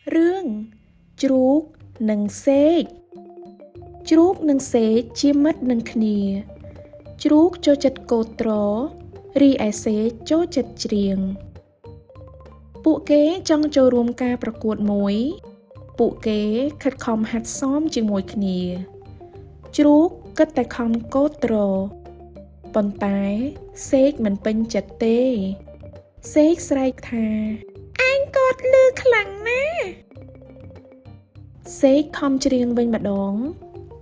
រឿងជ្រូកនិងសេកជ្រូកនិងសេកជាមិត្តនឹងគ្នាជ្រូកចូលចិត្តគោត្ររីឯសេកចូលចិត្តច្រៀងពួកគេចង់ចូលរួមការប្រកួតមួយពួកគេខិតខំហាត់សមជាមួយគ្នាជ្រូកគិតតែខំគោត្រប៉ុន្តែសេកមិនពេញចិត្តទេសេកស្រែកថាឯងគោតលឺខ្លាំងណាស់សេកខំច្រៀងវិញម្ដង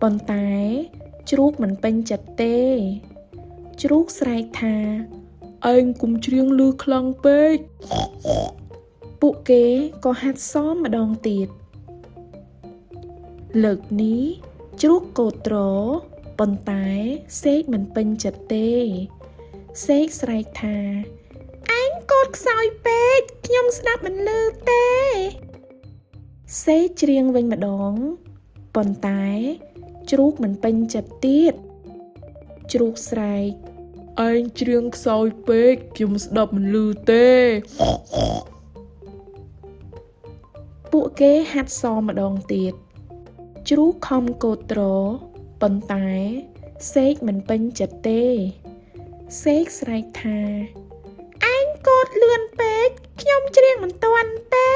ប៉ុន្តែជ្រូកមិនពេញចិត្តទេជ្រូកស្រែកថាឯងកុំច្រៀងលឺខ្លាំងពេកពួកគេក៏ហាត់សមម្ដងទៀតលើកនេះជ្រូកគោត្រប៉ុន្តែសេកមិនពេញចិត្តទេសេកស្រែកថាឯងគោតខ្សោយពេកខ្ញុំស្ដាប់មិនឮទេសេកច្រៀងវិញម្ដងប៉ុន្តែជ្រូកមិនពេញចិត្តទៀតជ្រូកស្រែកឯងច្រៀងខ្សោយពេកខ្ញុំស្ដាប់មិនឮទេពួកគេហាត់សមម្ដងទៀតជ្រូកខំគោត្រប៉ុន្តែសេកមិនពេញចិត្តទេសេកស្រែកថាឯងគោតលឿនពេកខ្ញុំច្រៀងមិនទាន់ទេ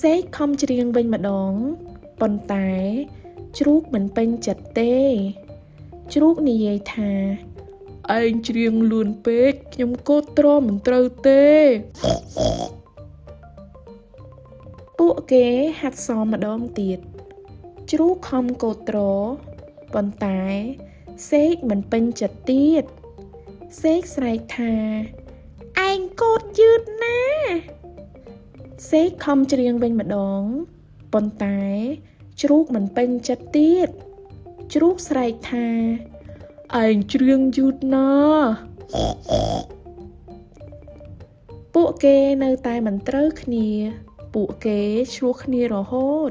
សេកខំច្រៀងវិញម្ដងប៉ុន្តែជ្រូកមិនពេញចិត្តទេជ្រូកនិយាយថាឯងច្រៀងលឿនពេកខ្ញុំគោត្រមិនត្រូវទេពួកគេហាត់សមម្ដងទៀតជ្រូកខំគោត្រប៉ុន្តែសេកមិនពេញចិត្តទៀតសេកស្រែកថាឯងគោតយឺតណាស់សេកខំច្រៀងវិញម្ដងប៉ុន្តែជ្រូកមិនពេញចិត្តទៀតជ្រូកស្រែកថាឯងច្រៀងយឺតណាស់ពួកគេនៅតែមិនត្រូវគ្នាពួកគេឆ្លោះគ្នារហូត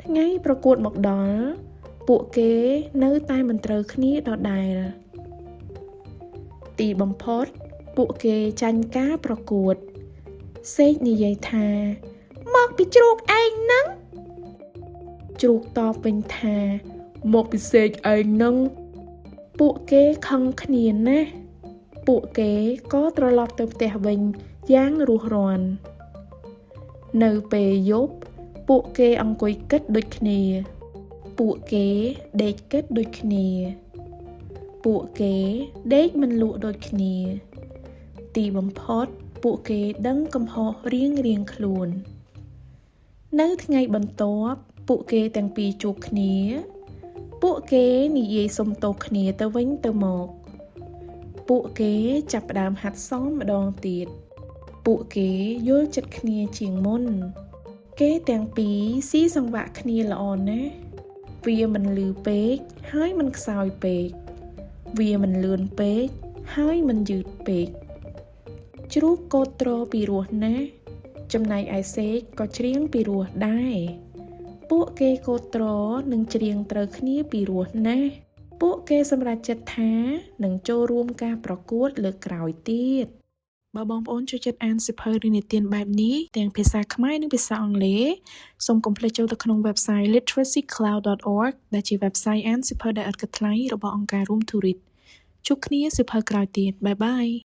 ថ្ងៃប្រកួតមកដល់ពួកគេនៅតែមិនត្រូវគ្នាដដែលទីបំផុតពួកគេចាញ់ការប្រកួតសេកនិយាយថាមកពីជ្រូកឯងហ្នឹងជ្រូកតបវិញថាមកពីសេកឯងហ្នឹងពួកគេខឹងគ្នាណាស់ពួកគេក៏ត្រឡប់ទៅផ្ទះវិញយ៉ាងរស់រាននៅពេលយប់ពួកគេអង្គុយគិតដូចគ្នាពួកគេដេកគិតដូចគ្នាពួកគេដេកមិនលក់ដូចគ្នាទីបំផុតពួកគេដឹងកំហុសរៀងខ្លួននៅថ្ងៃបន្ទាប់ពួកគេទាំងពីរជួបគ្នាពួកគេនិយាយសុំទោសគ្នាទៅវិញទៅមកពួកគេចាប់ផ្ដើមហាត់សមម្ដងទៀតពួកគេយល់ចិត្តគ្នាជាងមុនគេទាំងពីរស៊ីសង្វាក់គ្នាល្អណាស់វាមិនលឺពេកហើយមិនខ្សោយពេកវាមិនលឿនពេកហើយមិនយឺតពេកជ្រូកគោត្រពីរោះណាស់ចំណែកឯសេកក៏ច្រៀងពីរោះដែរពួកគេគោត្រនិងច្រៀងត្រូវគ្នាពីរោះណាស់ពួកគេសម្រេចចិត្តថានឹងចូលរួមការប្រកួតលើកក្រោយទៀតបើបងប្អូនចូលចិត្តអានសៀវភៅរឿងនិទានបែបនេះទាំងភាសាខ្មែរនិងភាសាអង់គ្លេសសូមកុំភ្លេចចូលទៅក្នុង website literacycloud.org ដែលជា website អានសៀវភៅដែលឥតគិតថ្លៃរបស់អង្គការ Room to Read ជួបគ្នាសៀវភៅក្រោយទៀតបាយបាយ